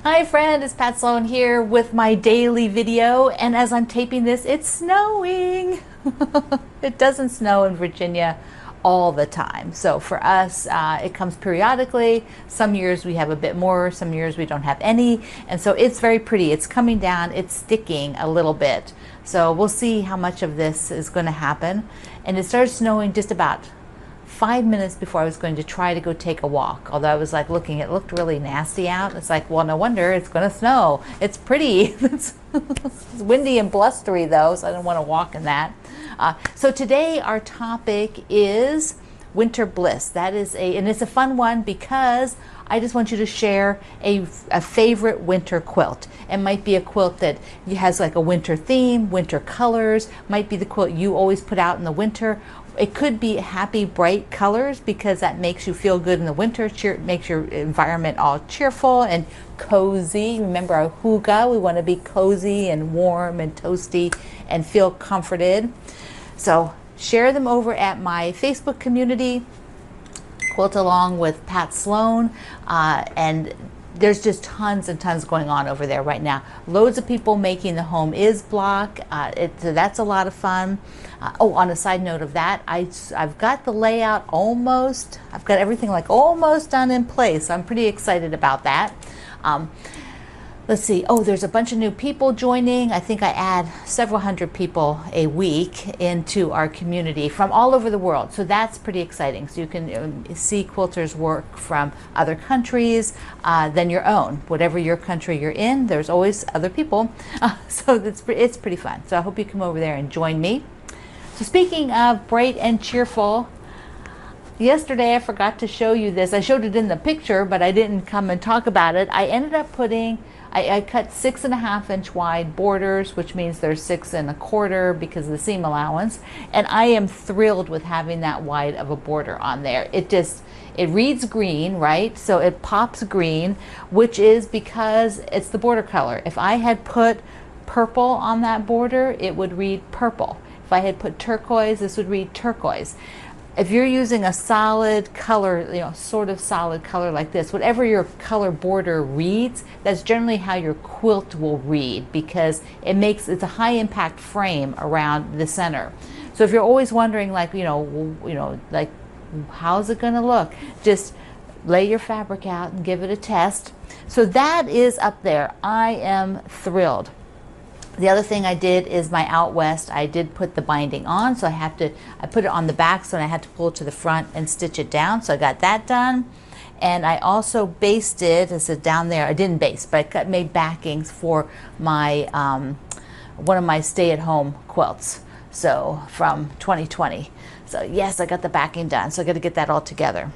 Hi friend, it's Pat Sloan here with my daily video, and as I'm taping this, it's snowing. It doesn't snow in Virginia all the time. So for us, it comes periodically. Some years we have a bit more, some years we don't have any. And so it's very pretty. It's coming down, it's sticking a little bit. So we'll see how much of this is going to happen. And it started snowing just about 5 minutes before I was going to try to go take a walk. Although I was like looking, it looked really nasty out. It's like, well, no wonder it's going to snow. It's pretty. It's windy and blustery though, so I don't want to walk in that. So today our topic is winter bliss. That is and it's a fun one because I just want you to share a favorite winter quilt. It might be a quilt that has like a winter theme, winter colors, might be the quilt you always put out in the winter. It could be happy, bright colors because that makes you feel good in the winter, makes your environment all cheerful and cozy. Remember our hygge, we want to be cozy and warm and toasty and feel comforted. So share them over at my Facebook community, Quilt Along with Pat Sloan, and there's just tons and tons going on over there right now. Loads of people making the Home Is block. So that's a lot of fun. On a side note of that, I've got the layout almost, I've got everything like almost done in place. So I'm pretty excited about that. Let's see. Oh, there's a bunch of new people joining. I think I add several hundred people a week into our community from all over the world. So that's pretty exciting. So you can see quilters work from other countries than your own. Whatever your country you're in, there's always other people. So it's pretty fun. So I hope you come over there and join me. So speaking of bright and cheerful, yesterday I forgot to show you this. I showed it in the picture, but I didn't come and talk about it. I ended up putting I cut 6.5 inch wide borders, which means they're 6 1/4 because of the seam allowance. And I am thrilled with having that wide of a border on there. It reads green, right? So it pops green, which is because it's the border color. If I had put purple on that border, it would read purple. If I had put turquoise, this would read turquoise. If you're using a solid color, sort of solid color like this, whatever your color border reads, that's generally how your quilt will read because it's a high impact frame around the center. So if you're always wondering like how's it going to look, just lay your fabric out and give it a test. So that is up there. I am thrilled. The other thing I did is my Out West, I did put the binding on, so I put it on the back, so I had to pull it to the front and stitch it down, so I got that done. And I also basted, I said down there, I didn't baste, but I made backings for my, one of my stay-at-home quilts, so from 2020. So yes, I got the backing done, so I got to get that all together.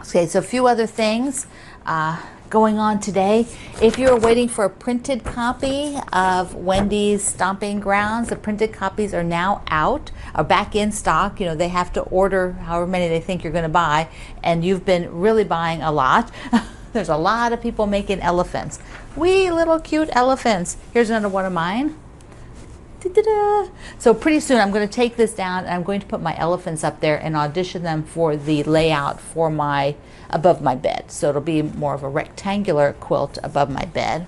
Okay, so a few other things going on today. If you're waiting for a printed copy of Wendy's Stomping Grounds, the printed copies are now out, are back in stock. They have to order however many they think you're going to buy, and you've been really buying a lot. There's a lot of people making elephants. Wee little cute elephants. Here's another one of mine. So pretty soon I'm going to take this down and I'm going to put my elephants up there and audition them for the layout for above my bed. So it'll be more of a rectangular quilt above my bed.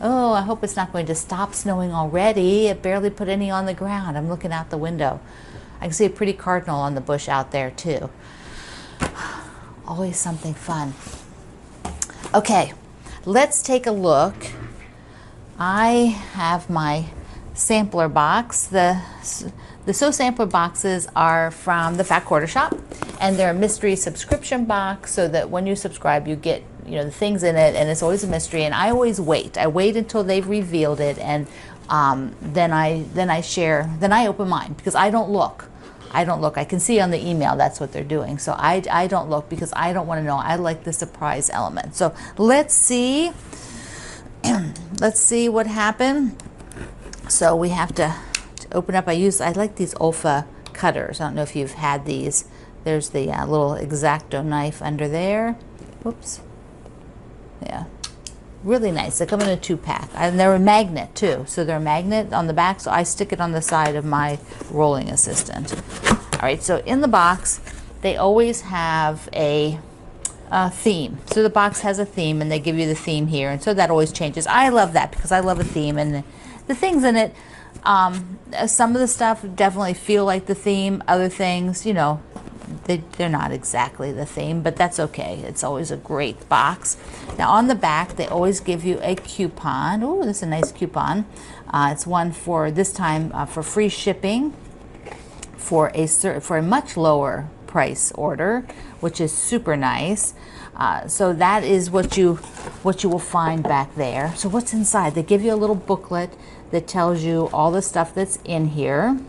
Oh, I hope it's not going to stop snowing already. It barely put any on the ground. I'm looking out the window. I can see a pretty cardinal on the bush out there too. Always something fun. Okay, let's take a look. I have my sampler box. The Sew Sampler boxes are from the Fat Quarter Shop, and they're a mystery subscription box so that when you subscribe you get the things in it, and it's always a mystery. And I always wait. I wait until they've revealed it, and then I open mine because I don't look. I can see on the email that's what they're doing, so I don't look because I don't want to know. I like the surprise element. So let's see what happened. So we have to open up. I like these Olfa cutters. I don't know if you've had these. There's the little X-Acto knife under there. Whoops. Yeah. Really nice. They come in a 2-pack. And they're a magnet too. So they're a magnet on the back. So I stick it on the side of my Rolling Assistant. All right. So in the box, they always have a theme. So the box has a theme, and they give you the theme here, and so that always changes. I love that because I love a theme, and the things in it, some of the stuff definitely feel like the theme. Other things, you know, they're not exactly the theme, but that's okay. It's always a great box. Now on the back, they always give you a coupon. Oh, this is a nice coupon. It's one for this time for free shipping for a much lower price order, which is super nice. So that is what you will find back there. So what's inside? They give you a little booklet that tells you all the stuff that's in here.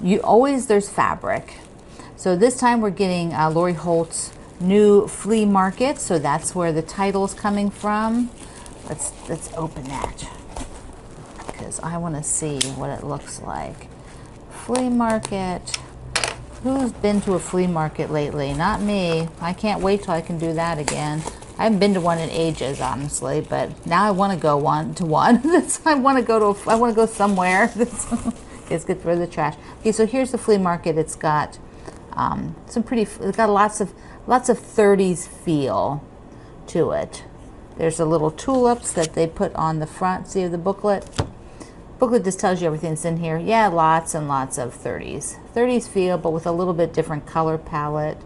There's fabric. So this time we're getting Lori Holt's new flea market. So that's where the title's coming from. Let's open that because I want to see what it looks like. Flea market. Who's been to a flea market lately? Not me. I can't wait till I can do that again. I haven't been to one in ages, honestly, but now I want to go to one. I want to go somewhere. It's good for the trash. Okay, so here's the flea market. It's got it's got lots of 30s feel to it. There's the little tulips that they put on the front. See the booklet? Booklet just tells you everything that's in here. Yeah, lots and lots of 30s. 30s feel, but with a little bit different color palette.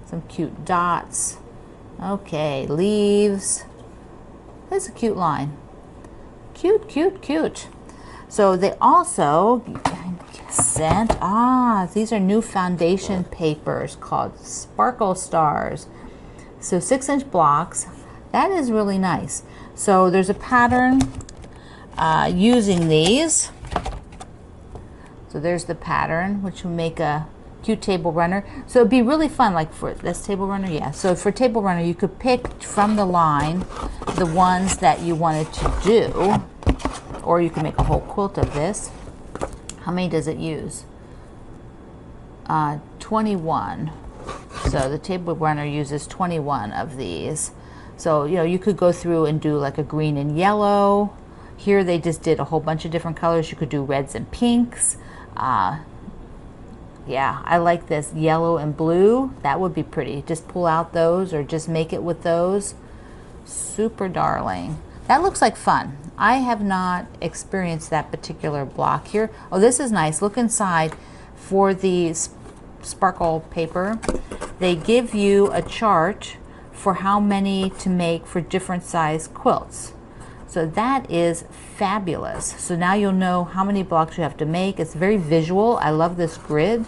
Some cute dots. Okay, leaves. That's a cute line. Cute, cute, cute. So they also sent, these are new foundation papers called Sparkle Stars. So 6-inch blocks. That is really nice. So there's a pattern using these. So there's the pattern, which will make a cute table runner. So it'd be really fun, like for this table runner, yeah. So for table runner, you could pick from the line the ones that you wanted to do, or you can make a whole quilt of this. How many does it use? 21. So the table runner uses 21 of these. So, you know, you could go through and do like a green and yellow. Here they just did a whole bunch of different colors. You could do reds and pinks. Yeah, I like this yellow and blue. That would be pretty. Just pull out those or just make it with those. Super darling. That looks like fun. I have not experienced that particular block here. Oh, this is nice. Look inside for the sparkle paper. They give you a chart for how many to make for different size quilts. So that is fabulous. So now you'll know how many blocks you have to make. It's very visual. I love this grid.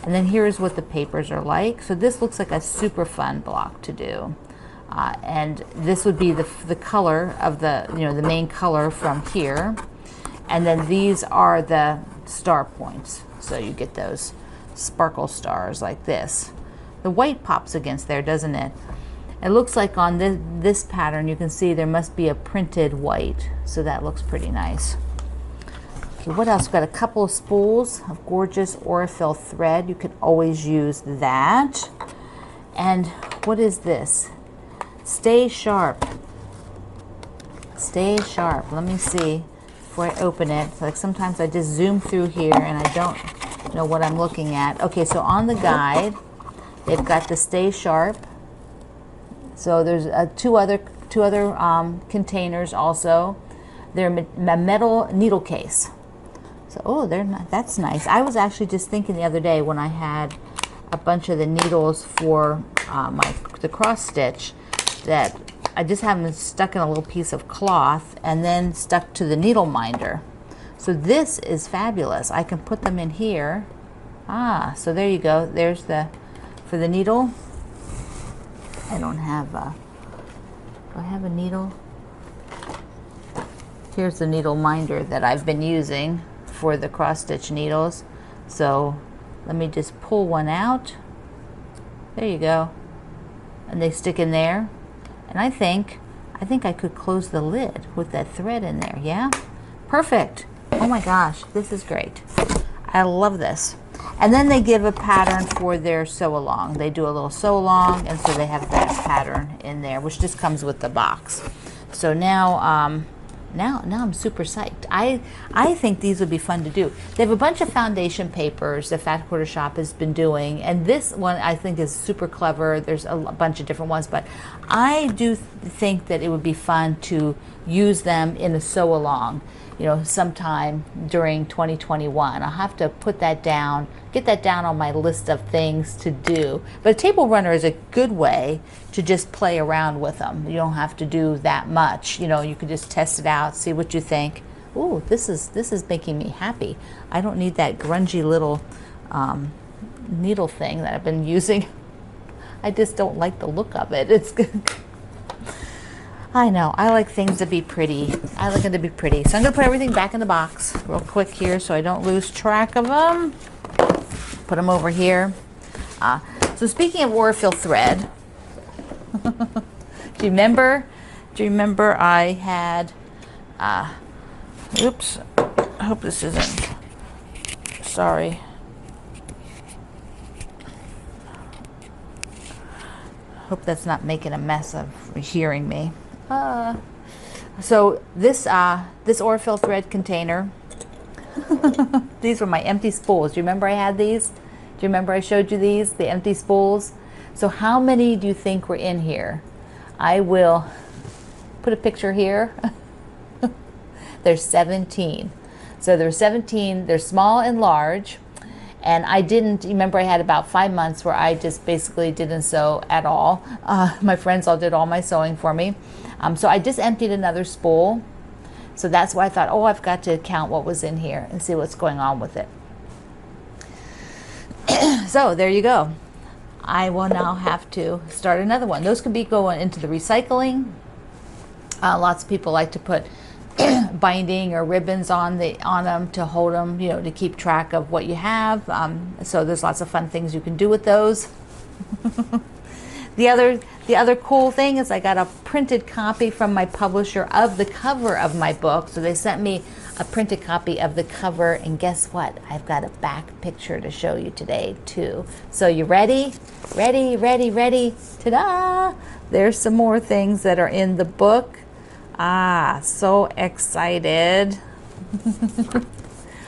And then here's what the papers are like. So this looks like a super fun block to do. And this would be the color of the main color from here. And then these are the star points. So you get those sparkle stars like this. The white pops against there, doesn't it? It looks like on this pattern, you can see there must be a printed white. So that looks pretty nice. Okay, what else? We've got a couple of spools of gorgeous Aurifil thread. You could always use that. And what is this? Stay Sharp. Stay Sharp. Let me see before I open it. Like sometimes I just zoom through here and I don't know what I'm looking at. Okay, so on the guide, they've got the Stay Sharp. So there's two other containers also. They're a metal needle case. So that's nice. I was actually just thinking the other day when I had a bunch of the needles for the cross stitch that I just have them stuck in a little piece of cloth and then stuck to the needle minder. So this is fabulous. I can put them in here. So there you go. There's for the needle. I don't have do I have a needle? Here's the needle minder that I've been using for the cross stitch needles. So let me just pull one out. There you go. And they stick in there. And I think I could close the lid with that thread in there. Yeah? Perfect. Oh my gosh, this is great. I love this. And then they give a pattern for their sew along. They do a little sew along, and so they have that pattern in there, which just comes with the box. So now now I'm super psyched. I think these would be fun to do. They have a bunch of foundation papers that Fat Quarter Shop has been doing, and this one I think is super clever. There's a bunch of different ones, but I do think that it would be fun to use them in a sew along, you know, sometime during 2021. I'll have to put that down, get that down on my list of things to do. But a table runner is a good way to just play around with them. You don't have to do that much. You know, you can just test it out, see what you think. Ooh, this is making me happy. I don't need that grungy little needle thing that I've been using. I just don't like the look of it. It's good. I know, I like things to be pretty. I like them to be pretty. So I'm gonna put everything back in the box real quick here so I don't lose track of them. Put them over here. So speaking of Aurifil thread, do you remember I had, oops, I hope this isn't, sorry. Hope that's not making a mess of hearing me. So this Aurifil thread container, these were my empty spools. Do you remember I had these? Do you remember I showed you these, the empty spools? So how many do you think were in here? I will put a picture here. There's 17. So there's 17, they're small and large. And I didn't, remember I had about 5 months where I just basically didn't sew at all. My friends all did all my sewing for me. So I just emptied another spool. So that's why I thought, oh, I've got to count what was in here and see what's going on with it. So there you go. I will now have to start another one. Those could be going into the recycling. Lots of people like to put binding or ribbons on them to hold them, you know, to keep track of what you have. So there's lots of fun things you can do with those. The other cool thing is I got a printed copy from my publisher of the cover of my book. So they sent me a printed copy of the cover, and guess what? I've got a back picture to show you today too. So you ready? Ready, ready, ready. Ta-da! There's some more things that are in the book. So excited.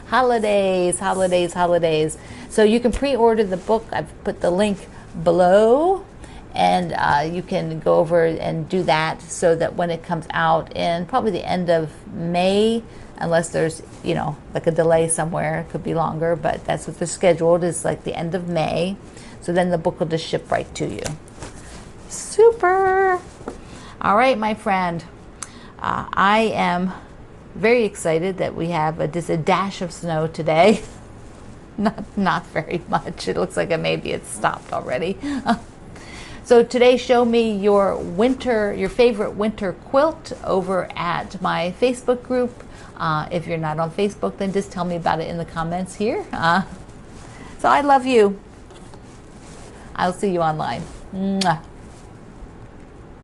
Holidays, holidays, holidays. So you can pre-order the book. I've put the link below, and you can go over and do that so that when it comes out in probably the end of May, unless there's, you know, like a delay somewhere, it could be longer, but that's what they're scheduled, is like the end of May. So then the book will just ship right to you. Super. All right, my friend. I am very excited that we have just a dash of snow today. Not very much. It looks like maybe it's stopped already. So today, show me your favorite winter quilt over at my Facebook group. If you're not on Facebook, then just tell me about it in the comments here. So I love you. I'll see you online. Mwah.